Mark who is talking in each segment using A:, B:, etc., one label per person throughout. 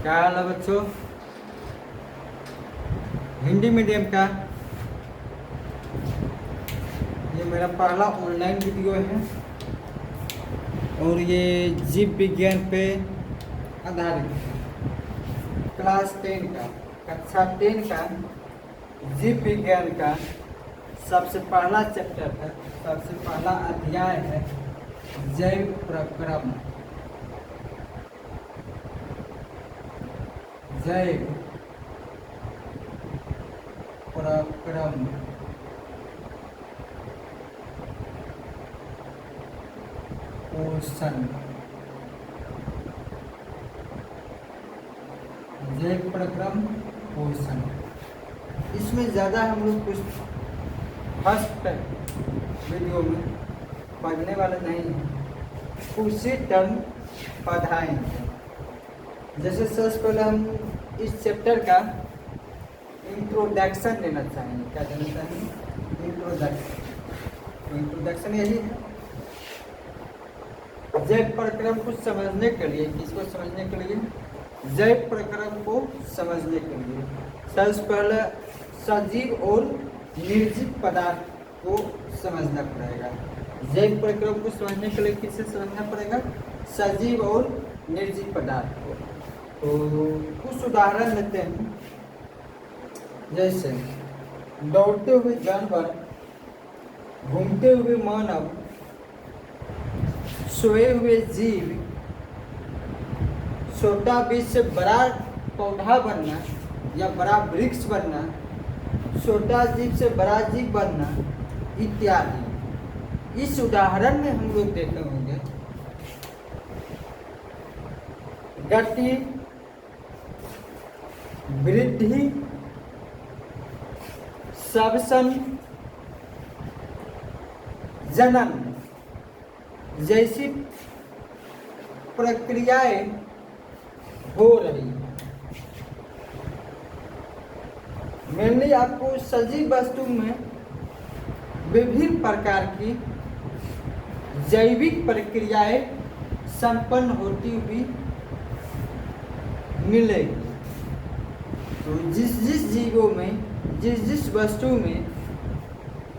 A: क्या हाल है बच्चों। हिंदी मीडियम का ये मेरा पहला ऑनलाइन वीडियो है और ये जीव विज्ञान पे आधारित है। क्लास 10 का कक्षा 10 का जीव विज्ञान का सबसे पहला चैप्टर है, सबसे पहला अध्याय है जैव प्रक्रम। जैव प्रक्रम पोषण। जैव प्रक्रम पोषण, इसमें ज़्यादा हम लोग कुछ फर्स्ट वीडियो में पढ़ने वाले नहीं हैं, उसी टर्म पढ़ाएंगे। जैसे सबसे पहले हम इस चैप्टर का इंट्रोडक्शन देना चाहेंगे। क्या देना चाहेंगे? इंट्रोडक्शन यही है। जैव प्रक्रम को समझने के लिए, किसको समझने के लिए? जैव प्रक्रम को समझने के लिए सबसे पहले सजीव और निर्जीव पदार्थ को समझना पड़ेगा। जैव प्रक्रम को समझने के लिए किससे समझना पड़ेगा? सजीव और निर्जीव पदार्थ को। तो कुछ उदाहरण लेते हैं, जैसे दौड़ते हुए जानवर, घूमते हुए मानव, सोए हुए जीव, छोटा बीज से बड़ा पौधा बनना या बड़ा वृक्ष बनना, छोटा जीव से बड़ा जीव बनना इत्यादि। इस उदाहरण में हम लोग देखे होंगे गति, वृद्धि, श्वसन, जनन जैसी प्रक्रियाएं हो रही हैं। मेनली आपको सजीव वस्तु में विभिन्न प्रकार की जैविक प्रक्रियाएं संपन्न होती हुई मिलेगी। तो जिस जीवों में, जिस वस्तु में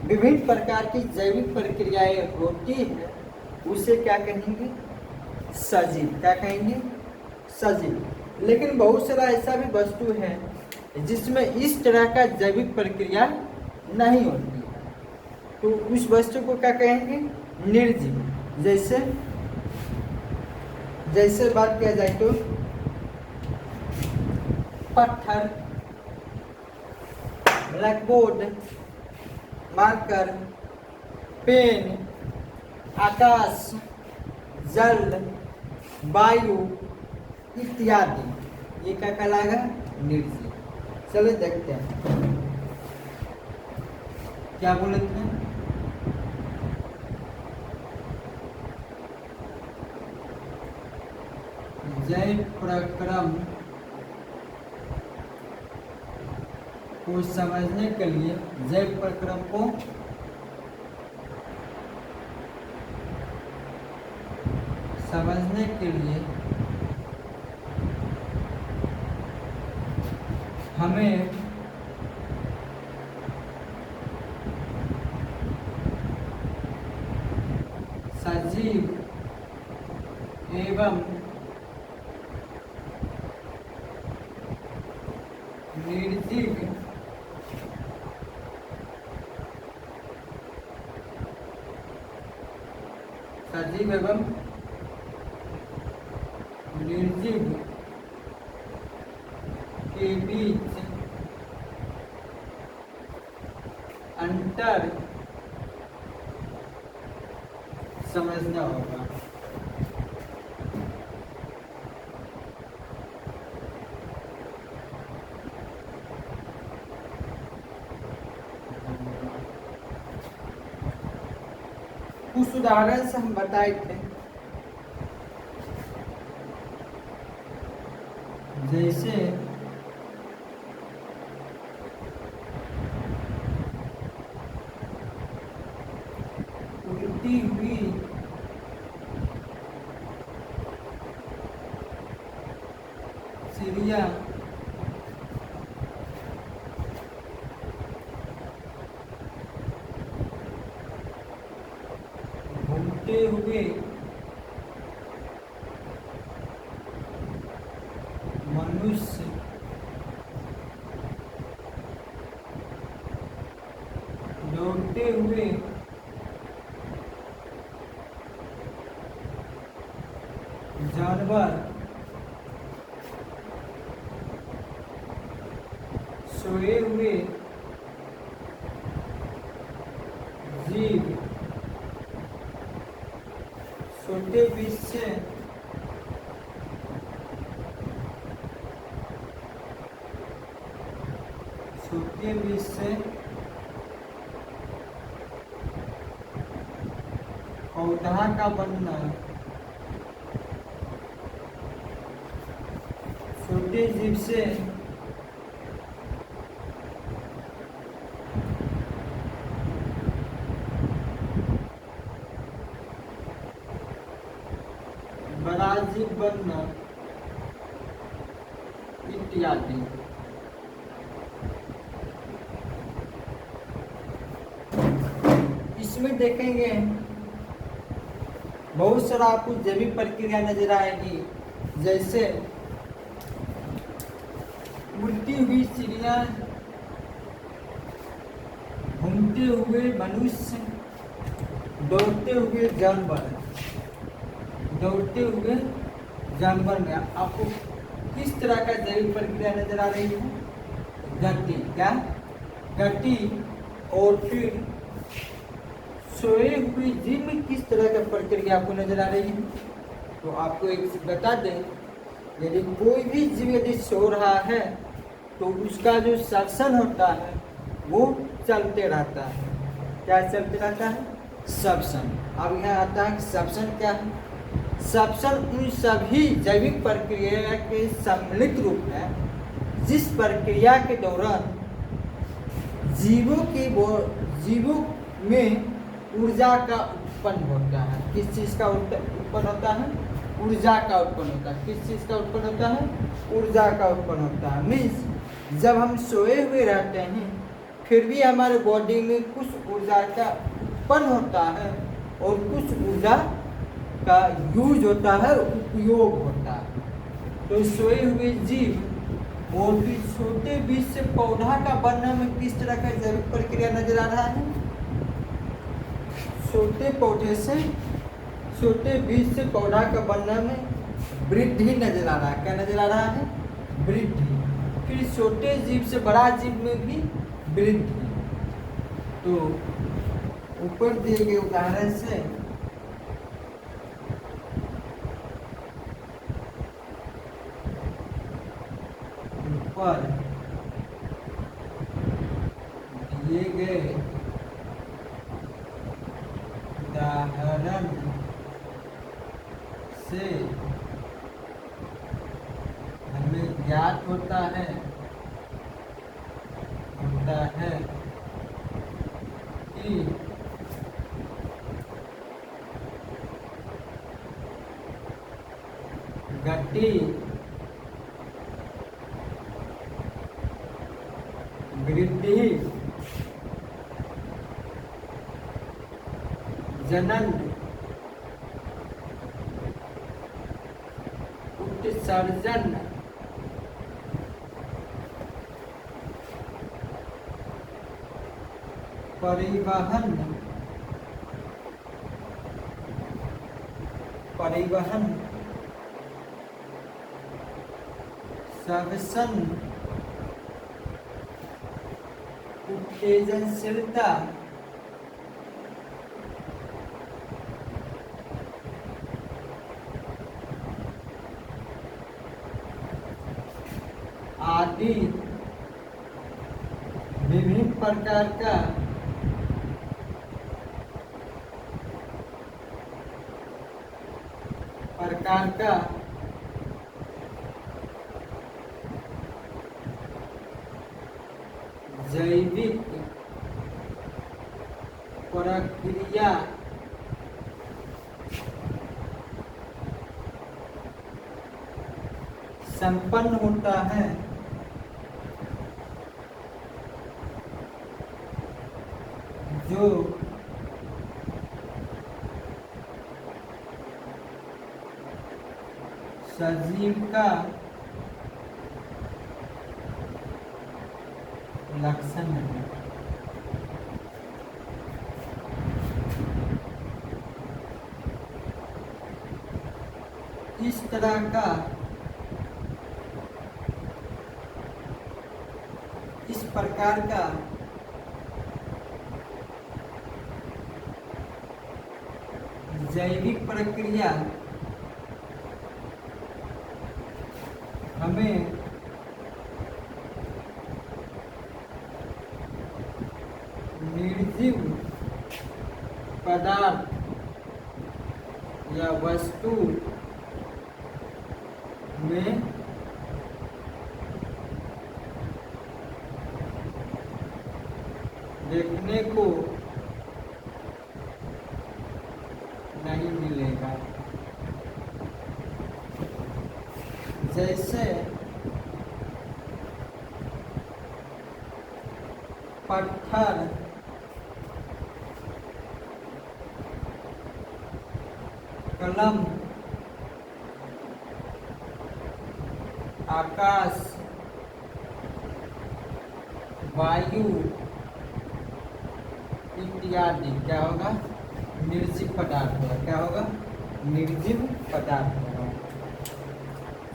A: विभिन्न प्रकार की जैविक प्रक्रियाएं होती है उसे क्या कहेंगे? सजीव। क्या कहेंगे? सजीव। लेकिन बहुत सारा ऐसा भी वस्तु है जिसमें इस तरह का जैविक प्रक्रिया नहीं होती है, तो उस वस्तु को क्या कहेंगे? निर्जीव। जैसे बात किया जाए तो पत्थर, ब्लैकबोर्ड, मार्कर, पेन, आकाश, जल, वायु इत्यादि, ये क्या कहलाएगा? निर्जीव। चलो देखते हैं क्या बोले थे। जैव प्रक्रम को समझने के लिए, जैव प्रक्रम को समझने के लिए हमें सजीव एवं निर्जीव सजीव एवं निर्जीव के बीच अंतर समझना होगा। कुछ उदाहरण से हम बताए थे, जैसे उड़ती हुई चिड़िया दौड़ते हुए मनुष्य दौड़ते हुए जानवर सोए हुए जीव छोटे बीज से पौधा का बनना, छोटे जीव से बड़ा जीव बनना इत्यादि। इसमें देखेंगे बहुत सारा आपको जैविक प्रक्रिया नजर आएगी, जैसे उड़ती हुई चिड़िया, घूमते हुए मनुष्य, दौड़ते हुए जानवर में आपको किस तरह का जैविक प्रक्रिया नजर आ रही है? गति और फिर सोए हुए जीव में किस तरह का प्रक्रिया आपको नजर आ रही है? तो आपको एक चीज बता दें, यदि कोई भी जीव यदि सो रहा है तो उसका जो श्वसन होता है वो चलते रहता है। क्या चलते रहता है? श्वसन। अब यहाँ आता है श्वसन क्या है? श्वसन उन सभी जैविक प्रक्रिया के सम्मिलित रूप है जिस प्रक्रिया के दौरान जीवों में ऊर्जा का उत्पन्न होता है। किस चीज का उत्पन्न होता है? ऊर्जा का उत्पन्न होता है। किस चीज का उत्पन्न होता है? ऊर्जा का उत्पन्न होता है। मीन्स जब हम सोए हुए रहते हैं फिर भी हमारे बॉडी में कुछ ऊर्जा का उत्पन्न होता है और कुछ ऊर्जा का यूज होता है, उपयोग होता है। तो सोए हुए जीव और भी छोटे बीज से पौधा का बनने में किस तरह का जैविक प्रक्रिया नजर आ रहा है? छोटे बीज से पौधा का बनने में वृद्धि नजर आ रहा है। क्या नजर आ रहा है? वृद्धि। फिर छोटे जीव से बड़ा जीव में भी वृद्धि। तो ऊपर दिए गए उदाहरण से ऊपर दिए गए उदाहरण से हमें ज्ञात होता है कि गति, वृद्धि, जनन, उत्सर्जन, परिवहन, श्वसन, उत्तेजनशीलता, आदि विभिन्न प्रकार का जैविक प्रक्रिया संपन्न होता है जो सजीव का लक्षण है। इस प्रकार का जैविक प्रक्रिया हमें निर्जीव पदार्थ या वस्तु में देखने को नहीं मिलेगा। जैसे पत्थर, कलम, आकाश, वायु इत्यादि क्या होगा? निर्जीव पदार्थ होगा। क्या होगा? निर्जीव पदार्थ होगा।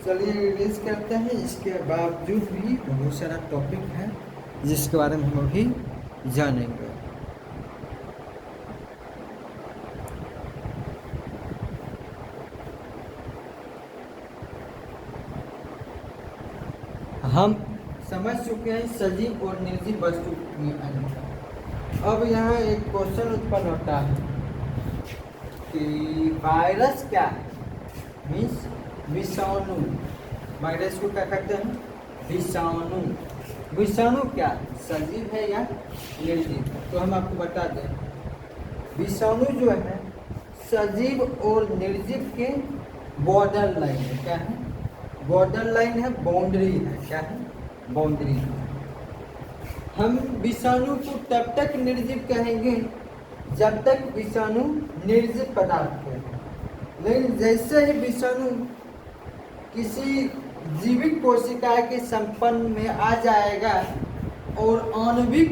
A: चलिए रिलीज करते हैं। इसके बावजूद भी बहुत सारा टॉपिक है जिसके बारे में हम अभी जानेंगे। हम समझ चुके हैं सजीव और निर्जीव वस्तु में अंतर। अब यहाँ एक क्वेश्चन उत्पन्न होता है कि वायरस क्या मीन्स विषाणु। वायरस को क्या कहते हैं? विषाणु। विषाणु क्या सजीव है या निर्जीव? तो हम आपको बता दें, विषाणु जो है सजीव और निर्जीव के बॉर्डर लाइन है। क्या है? बॉर्डर लाइन है, बाउंड्री है। क्या है? बाउंड्री है। हम विषाणु को तब तक निर्जीव कहेंगे जब तक विषाणु निर्जीव पदार्थ है। लेकिन जैसे ही विषाणु किसी जीवित कोशिका के संपर्क में आ जाएगा और आणविक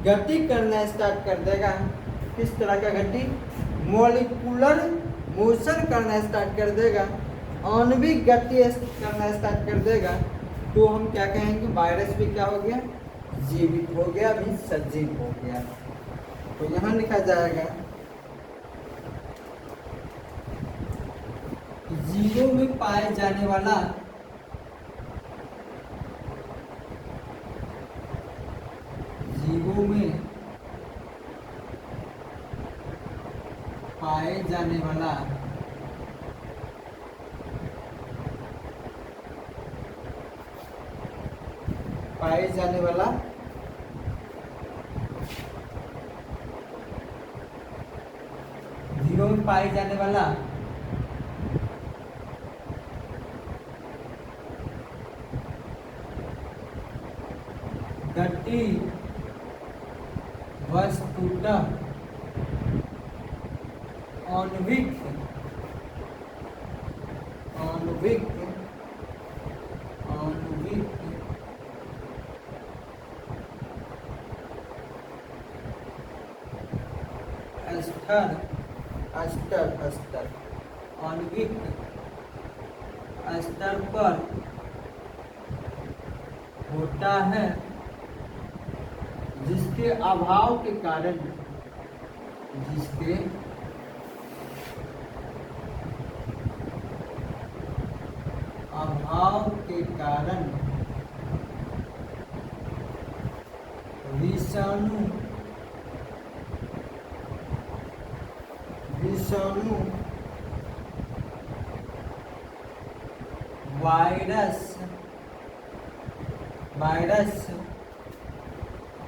A: गति करना स्टार्ट कर देगा। किस तरह का गति? मॉलिक्यूलर मोशन करना स्टार्ट कर देगा, आणविक गति करना स्टार्ट कर देगा, तो हम क्या कहेंगे? वायरस भी क्या हो गया? जीवित हो गया, भी सजीव हो गया। तो यहाँ लिखा जाएगा जीवों में पाए जाने वाला पाए जाने वाला जीवों में पाए जाने वाला गति वस्तुतः आणविक स्तर आणविक स्तर पर होता है, जिसके अभाव के कारण विषाणु वायरस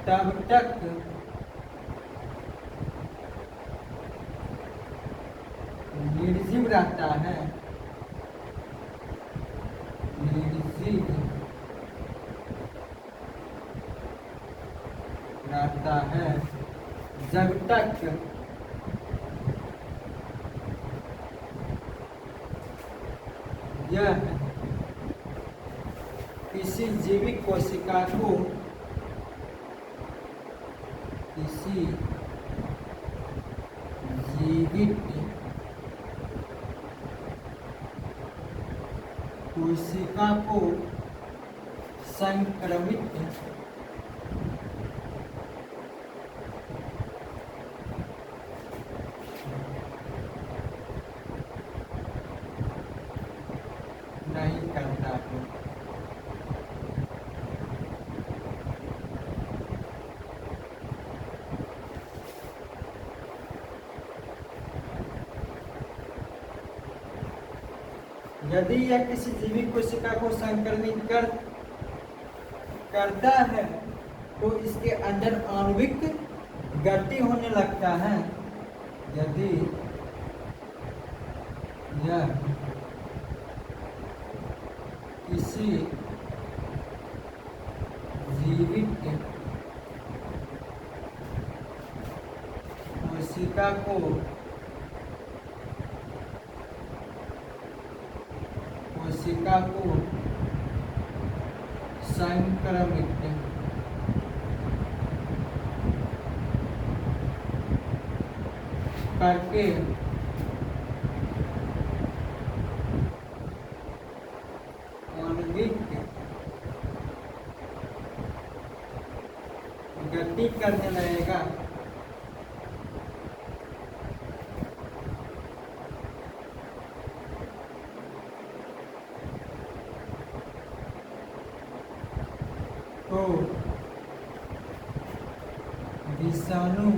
A: तब तक निर्जीव रहता है, जब तक यह किसी जीवित कोशिका को किसी जीवित कोशिका को संक्रमित नहीं करता है। यदि यह किसी जीवित कोशिका को संक्रमित करता है तो इसके अंदर आणविक गति होने लगता है। यदि यह किसी जीवित कोशिका को संक्रमित करके आणविक गति करने लगेगा तो विषाणु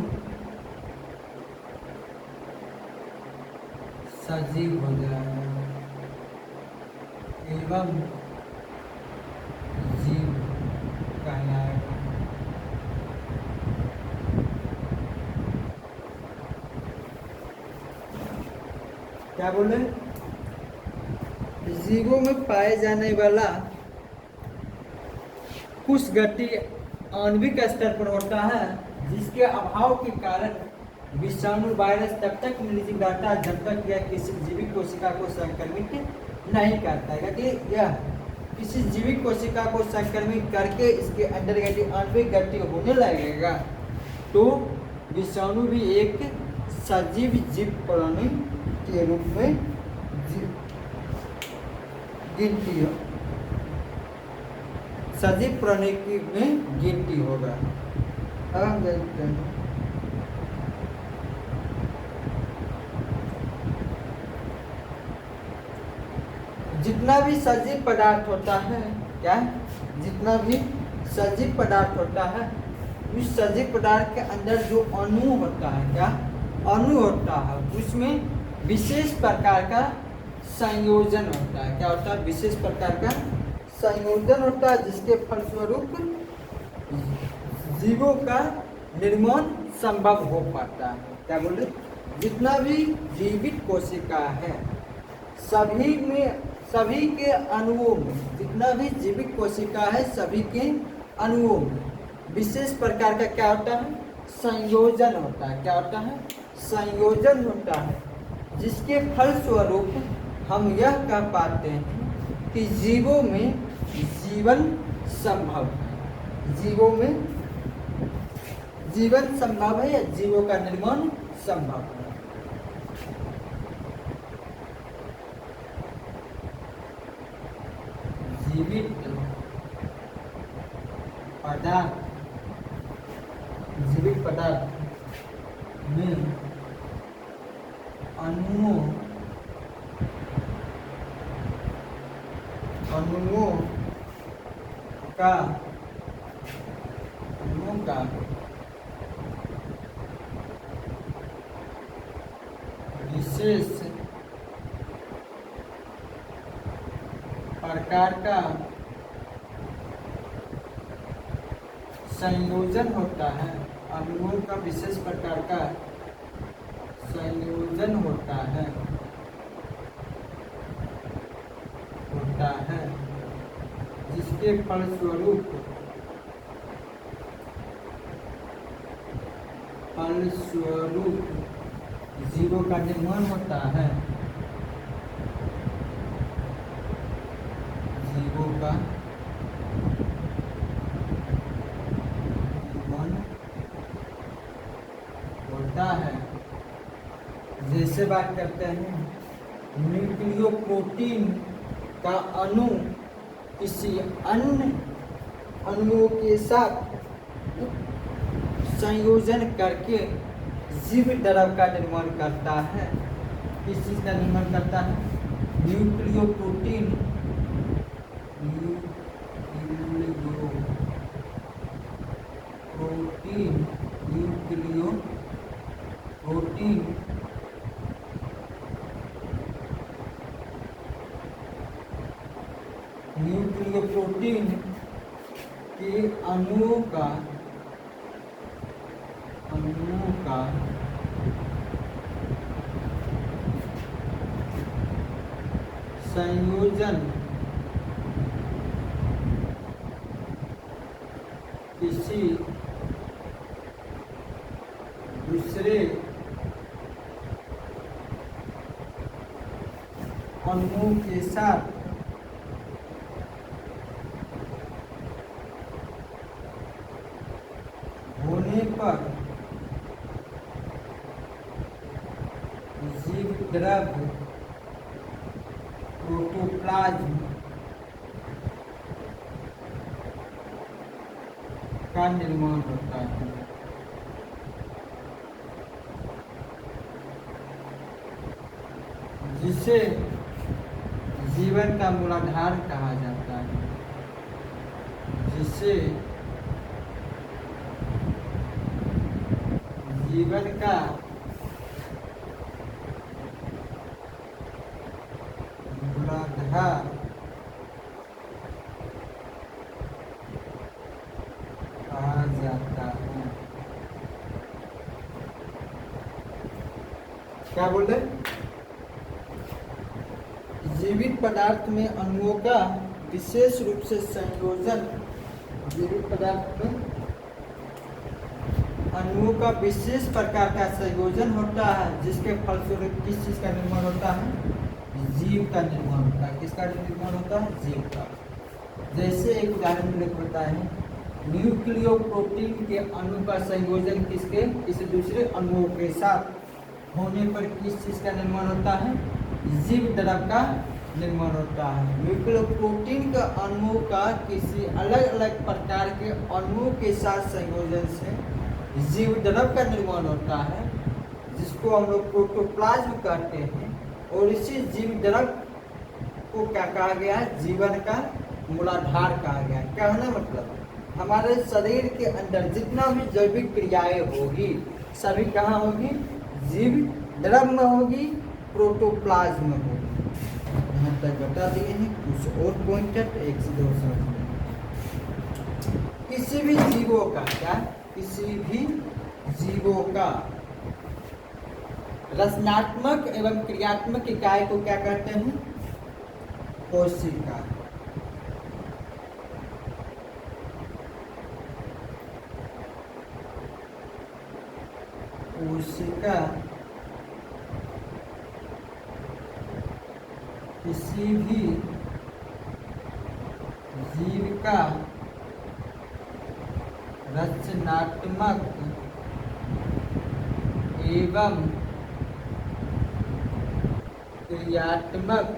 A: सजीव हो जाएगा एवं जीव कहलाएगा। क्या बोले? जीवों में पाए जाने वाला कुछ गति आणविक स्तर पर होता है जिसके अभाव के कारण विषाणु वायरस तब तक निर्जीव रहता है जब तक यह किसी जीवित कोशिका को संक्रमित नहीं करता है। यदि यह किसी जीवित कोशिका को संक्रमित करके इसके अंदर यदि आणविक गति होने लगेगा तो विषाणु भी एक सजीव जीव प्राणी के रूप में गिनती हो सजीव प्राणी में गिनती होगा। अब हम देखते हैं जितना भी सजीव पदार्थ होता है क्या जितना भी सजीव पदार्थ होता है उस सजीव पदार्थ के अंदर जो अणु होता है क्या अणु होता है उसमें विशेष प्रकार का संयोजन होता है। क्या होता है? विशेष प्रकार का संयोजन होता है जिसके फलस्वरूप जीवों का निर्माण संभव हो पाता है। क्या बोले? जितना भी जीवित कोशिका है सभी के अणुओं में जितना भी जीवित कोशिका है सभी के अणुओं में विशेष प्रकार का क्या होता है? संयोजन होता है। क्या होता है? संयोजन होता है जिसके फलस्वरूप हम यह कह पाते हैं कि जीवों में जीवन संभव है। जीवों में जीवन संभव है या जीवों का निर्माण संभव है। जीवित पदार्थ में अणुओं का विशेष प्रकार का संयोजन होता है। अणुओं का विशेष प्रकार का संयोजन होता है जिसके फलस्वरूप जीवों का निर्माण होता है। का निर्माण होता है। जैसे बात करते हैं न्यूक्लियोप्रोटीन का अणु किसी अन्य अणुओं के साथ संयोजन करके जीव द्रव का निर्माण करता है। किस चीज का निर्माण करता है? न्यूक्लियोप्रोटीन न्यूक्लियोप्रोटीन के अणुओं का संयोजन किसी दूसरे अणुओं के साथ होने पर जीव द्रव प्रोटोप्लाज्म का निर्माण होता है। जिसे जीवन का मूलाधार कहा जाता है। जिसे जीवन का मूलाधार कहा जाता है। क्या बोल रहे? जीवित पदार्थ में अणुओं का विशेष रूप से संयोजन, जीवित पदार्थ में अणुओं का विशेष प्रकार का संयोजन होता है, जिसके फलस्वरूप किस चीज का निर्माण होता है? जीव का निर्माण होता है। किसका निर्माण होता है? जीव का। जैसे एक उदाहरण में होता है न्यूक्लियोप्रोटीन के अणु का संयोजन किसी दूसरे अणुओं के साथ होने पर किस चीज का निर्माण होता है? जीव द्रव का निर्माण होता है। न्यूक्लियोप्रोटीन के अणुओं का किसी अलग अलग प्रकार के अणुओं के साथ संयोजन से जीव द्रव का निर्माण होता है, जिसको हम लोग प्रोटोप्लाज्म कहते हैं। और इसी जीव द्रव को क्या कहा गया है? जीवन का मूलाधार कहा गया। कहना मतलब हमारे शरीर के अंदर जितना भी जैविक क्रियाएं होगी सभी कहाँ होगी? जीव द्रव में होगी, प्रोटोप्लाज्म में होगी। यहाँ तक बता दिए हैं। कुछ और पॉइंटर एक से दो समझ लें। किसी भी जीवों का क्या? किसी भी जीवों का रचनात्मक एवं क्रियात्मक इकाई को क्या कहते हैं? कोशिका। कोशिका किसी भी जीव का रचनात्मक एवं क्रियात्मक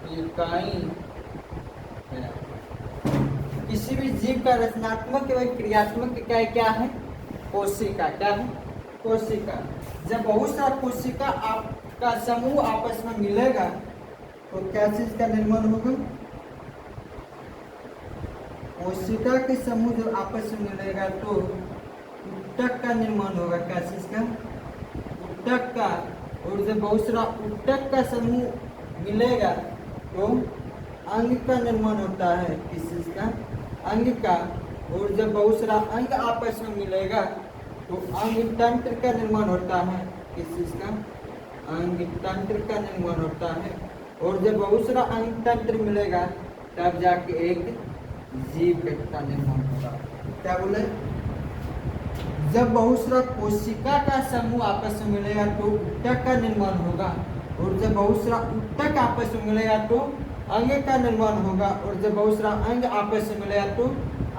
A: इकाई है। किसी भी जीव का रचनात्मक एवं क्रियात्मक इकाई क्या है? कोशिका। क्या है? कोशिका। जब बहुत सारा कोशिका आपका समूह आपस में मिलेगा तो क्या चीज का निर्माण होगा? कोशिका के समूह जब आपस में मिलेगा तो ऊतक का निर्माण होगा। क्या चीज का? ऊतक का। और जब बहुत सारा ऊतक का समूह मिलेगा तो अंग का निर्माण होता है। किस चीज का? अंग का। और जब बहुत सारा अंग आपस में मिलेगा तो अंग तंत्र का निर्माण होता है। किस चीज का? अंग तंत्र का निर्माण होता है। और जब बहुत सारा अंग तंत्र मिलेगा तब जाके एक जीव का निर्माण होगा। क्या बोले? जब बहुत सारा कोशिका का समूह आपस में मिलेगा तो ऊतक का निर्माण होगा। और जब बहुत सारा ऊतक आपस में मिलेगा तो अंग का निर्माण होगा, और जब बहुत सारा अंग आपस में मिलेगा तो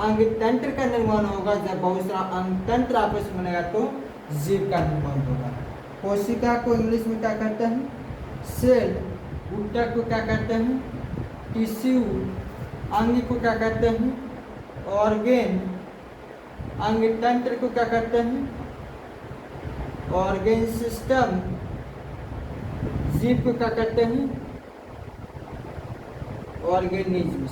A: अंग तंत्र का निर्माण होगा, जब बहुत सारा अंग तंत्र आपस में मिलेगा तो जीव का निर्माण होगा। कोशिका को इंग्लिश में क्या कहते हैं? सेल। ऊतक को क्या कहते हैं? टिश्यू। अंग को क्या कहते हैं? ऑर्गेन। अंग तंत्र को क्या कहते हैं? Organ system. जीव को क्या कहते हैं? ऑर्गेनिज्म।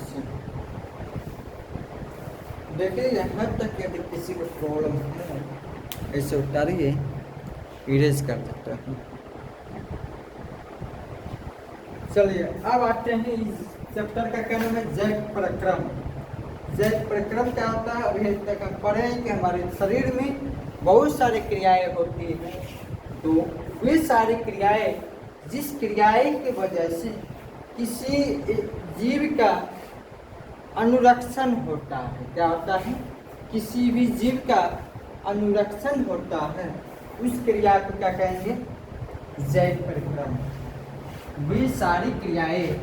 A: देखिए यहाँ तक यदि किसी को प्रॉब्लम है ऐसे उतारिए, इरेज कर देता हूँ। चलिए अब आते हैं इस चैप्टर का, क्या नाम है? जैव प्रक्रम। जैव प्रक्रम क्या होता है? अभी तक हम पढ़े हैं कि हमारे शरीर में बहुत सारी क्रियाएं होती हैं, तो वे सारी क्रियाएं, जिस क्रियाएं की वजह से किसी जीव का अनुरक्षण होता है, क्या होता है? किसी भी जीव का अनुरक्षण होता है, उस क्रिया को क्या कहेंगे? जैव प्रक्रम। वे सारी क्रियाएं,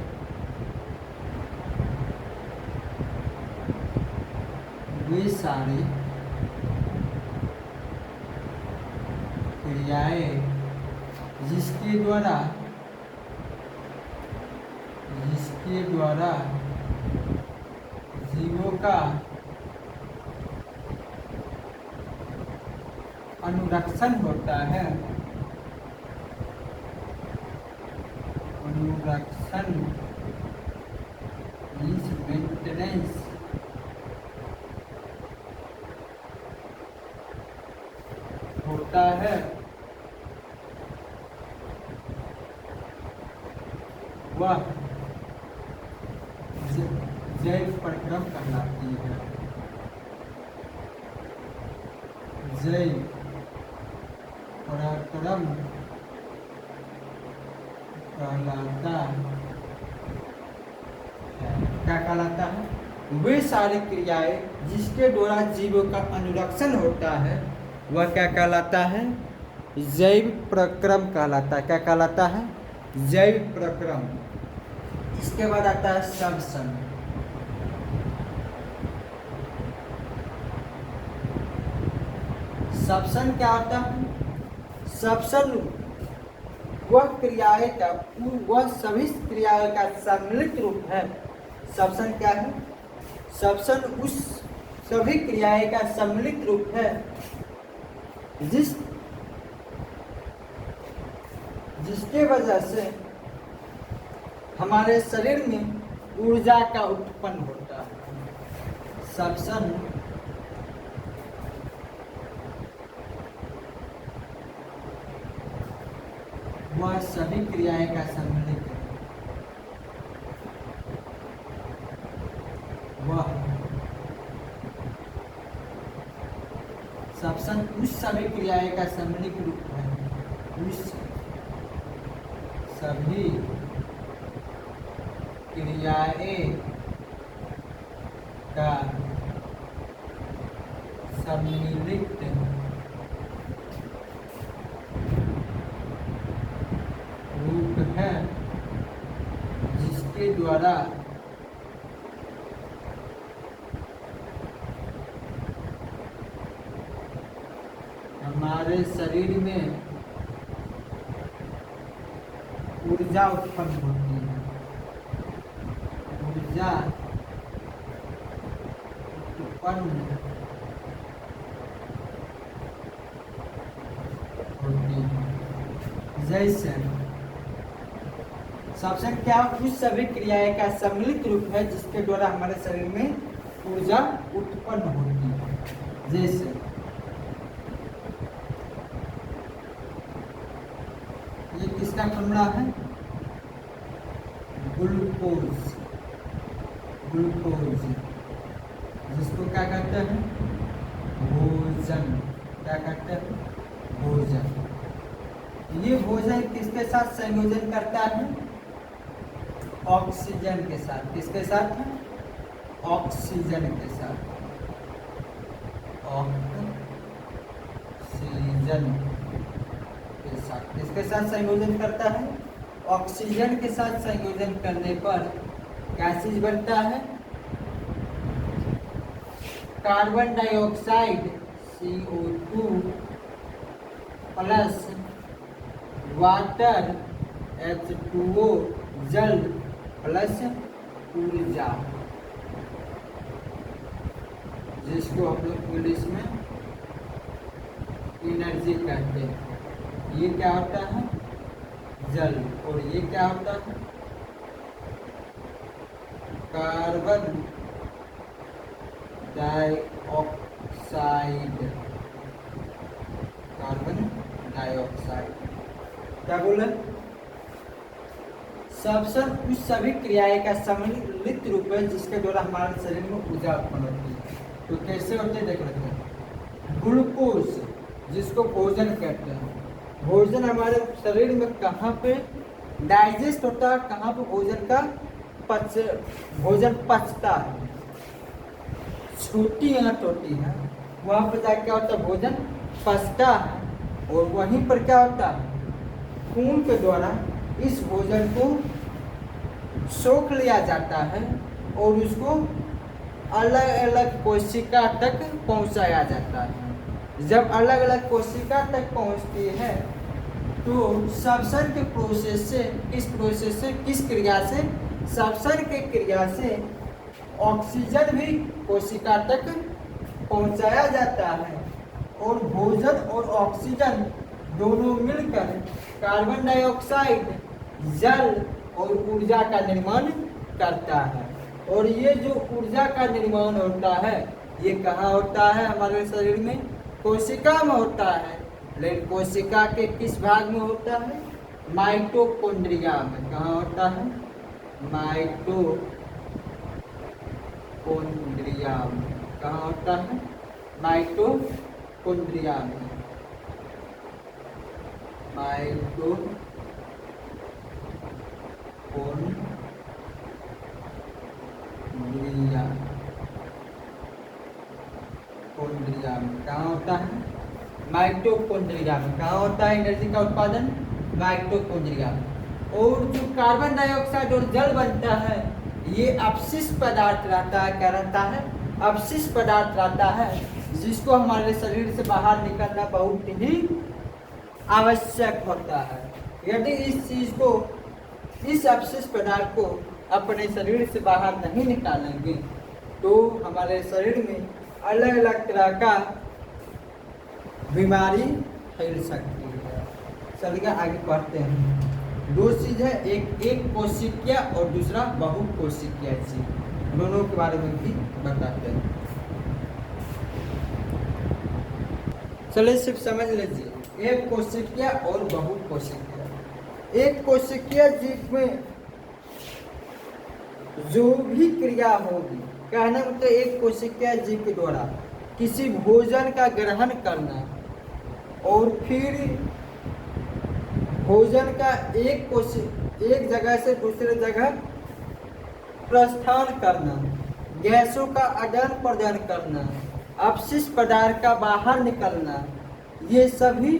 A: वे सारी क्रियाएं जिसके द्वारा जीवों का अनुरक्षण होता है, अनुरक्षण मीन्स मेंटेनेंस, होता है, वह जैव प्रक्रम कहलाती है। जैव प्रक्रम कहलाता है। क्या कहलाता है? वे सारी क्रियाएं जिसके द्वारा जीवों का अनुरक्षण होता है, वह क्या कहलाता है? जैव प्रक्रम कहलाता है। क्या कहलाता है? जैव प्रक्रम। इसके बाद आता है श्वसन। श्वसन क्या होता है? श्वसन वह क्रियाएं का, वह सभी क्रियाओं का सम्मिलित रूप है। श्वसन क्या है? श्वसन उस सभी क्रियाएं का सम्मिलित रूप है जिसके वजह से हमारे शरीर में ऊर्जा का उत्पन्न होता है। श्वसन वह सभी क्रियाएं का सम्मिलित है। वह श्वसन उस सभी क्रियाएं का सम्मिलित रूप है, उस सभी क्रियाएं का सम्मिलित रूप है, जिसके द्वारा हमारे शरीर में ऊर्जा उत्पन्न होती है। ऊर्जा उत्पन्न होती है। जैसे श्वसन क्या? उस सभी क्रियाएं का सम्मिलित रूप है जिसके द्वारा हमारे शरीर में ऊर्जा उत्पन्न होती है। जैसे ये किसका फॉर्मूला है? ग्लूकोज। ग्लूकोज जिसको क्या कहते हैं? भोजन। क्या कहते हैं? भोजन। ये भोजन किसके साथ संयोजन करता है? ऑक्सीजन के साथ। किसके साथ? ऑक्सीजन के साथ। ऑक्सीजन के साथ। किसके साथ संयोजन करता है? ऑक्सीजन के साथ संयोजन करने पर क्या चीज बनता है? Carbon dioxide CO2 plus water H2O जल प्लस ऊर्जा, जिसको हम लोग इंग्लिश में एनर्जी कहते हैं। ये क्या होता है? जल। और ये क्या होता है? Carbon dioxide. कार्बन डाइऑक्साइड क्या बोला? श्वसन उस सभी क्रियाएं का सम्मिलित रूप है जिसके द्वारा हमारे शरीर में ऊर्जा उत्पन्न होती है। तो कैसे होते हैं देख लेते हैं। ग्लूकोज, जिसको भोजन कहते हैं, भोजन हमारे शरीर में कहाँ पे डाइजेस्ट होता है, कहाँ पे भोजन पचता है, छोटी आंत होती है, वहाँ पर जाकर क्या होता है? भोजन पचता है। और वहीं पर क्या होता है? खून के द्वारा इस भोजन को सोख लिया जाता है और उसको अलग अलग कोशिका तक पहुंचाया जाता है। जब अलग अलग कोशिका तक पहुंचती है तो श्वसन के प्रोसेस से, किस क्रिया से? श्वसन के क्रिया से ऑक्सीजन भी कोशिका तक पहुंचाया जाता है और भोजन और ऑक्सीजन दोनों मिलकर कार्बन डाइऑक्साइड, जल और ऊर्जा का निर्माण करता है। और ये जो ऊर्जा का निर्माण होता है ये कहाँ होता है? हमारे शरीर में कोशिका में होता है। लेकिन कोशिका के किस भाग में होता है? माइटोकॉन्ड्रिया में। कहाँ होता है? माइटोकॉन्ड्रिया में। कहाँ होता है? माइटोकॉन्ड्रिया में। कोन्ड्रिया में कहाँ होता है? माइटोकॉन्ड्रिया में। कहाँ होता है एनर्जी का उत्पादन? माइटोकॉन्ड्रिया में। और जो कार्बन डाइऑक्साइड और जल बनता है ये अपशिष्ट पदार्थ रहता है। क्या रहता है? अपशिष्ट पदार्थ रहता है, जिसको हमारे शरीर से बाहर निकलना बहुत ही आवश्यक होता है। यदि इस अपशिष्ट पदार्थ को अपने शरीर से बाहर नहीं निकालेंगे तो हमारे शरीर में अलग अलग तरह का बीमारी फैल सकती है। चलिए आगे पढ़ते हैं। दो चीज है, एक कोशिकीय और दूसरा बहुकोशिकीय जीव। दोनों के बारे में भी बताते हैं। चलिए सिर्फ समझ लीजिए, एक कोशिकीय और बहुकोशिकीय। एक कोशिकीय जीव में जो भी क्रिया होगी, कहने मतलब एक कोशिकीय जीव के द्वारा किसी भोजन का ग्रहण करना और फिर भोजन का एक जगह से दूसरे जगह प्रस्थान करना, गैसों का आदान प्रदान करना, अपशिष्ट पदार्थ का बाहर निकलना, ये सभी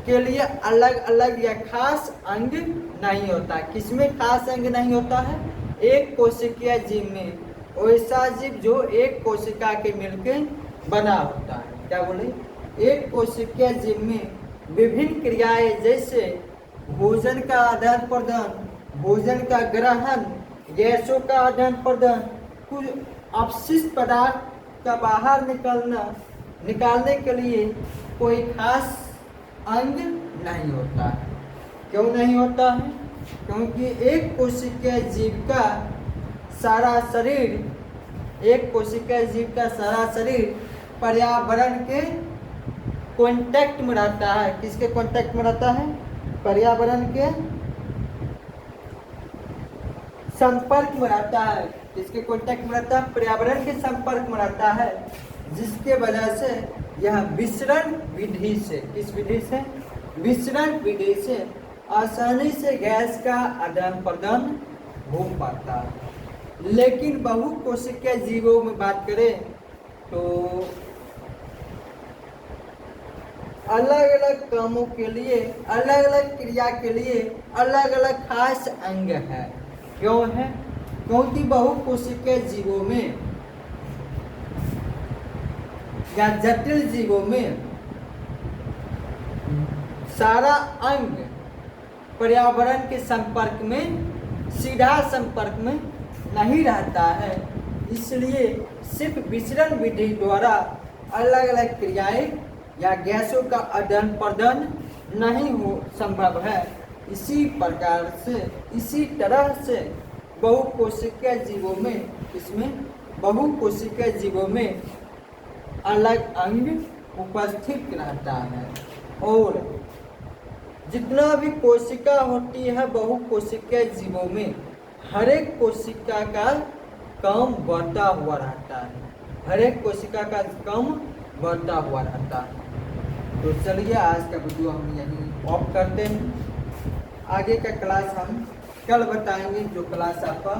A: के लिए अलग अलग या खास अंग नहीं होता। किसमें खास अंग नहीं होता है? एक कोशिकीय जीव में। वैसा जीव जो एक कोशिका के मिलकर बना होता है। क्या बोले? एक कोशिकीय जीव में विभिन्न क्रियाएं जैसे भोजन का आदान प्रदान, भोजन का ग्रहण, गैसों का आदान प्रदान, कुछ अपशिष्ट पदार्थ का बाहर निकालने के लिए कोई खास अंग नहीं होता है। क्यों नहीं होता है? क्योंकि एक कोशिकीय जीव का सारा शरीर पर्यावरण के कांटेक्ट में रहता है। किसके कांटेक्ट में रहता है? पर्यावरण के संपर्क में रहता है। किसके कांटेक्ट में रहता है? पर्यावरण के संपर्क में रहता है, जिसके वजह से यह विसरण विधि से, किस विधि से? विसरण विधि से आसानी से गैस का आदान प्रदान हो पाता है। लेकिन बहुकोशिकीय जीवों में बात करें तो अलग अलग कामों के लिए, अलग अलग क्रिया के लिए अलग अलग खास अंग है। क्यों है? क्योंकि बहुकोशिकीय जीवों में या जटिल जीवों में सारा अंग पर्यावरण के संपर्क में, सीधा संपर्क में नहीं रहता है, इसलिए सिर्फ विचरण विधि द्वारा अलग अलग क्रियाएं या गैसों का आदान प्रदान नहीं हो संभव है। इसी प्रकार से, इसी तरह से बहुकोशिकीय जीवों में, इसमें बहुकोशिकीय जीवों में अलग अंग उपस्थित रहता है और जितना भी कोशिका होती है बहुकोशिकीय जीवों में, हर एक कोशिका का काम बढ़ता हुआ रहता है, हर एक कोशिका का काम बढ़ता हुआ रहता है। तो चलिए आज का वीडियो हम यहीं ऑफ करते हैं। आगे का क्लास हम कल बताएंगे, जो क्लास आपका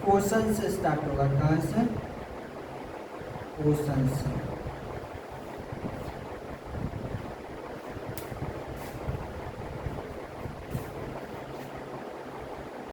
A: क्वेश्चन से स्टार्ट होगा। कहाँ से? क्वेश्चन से।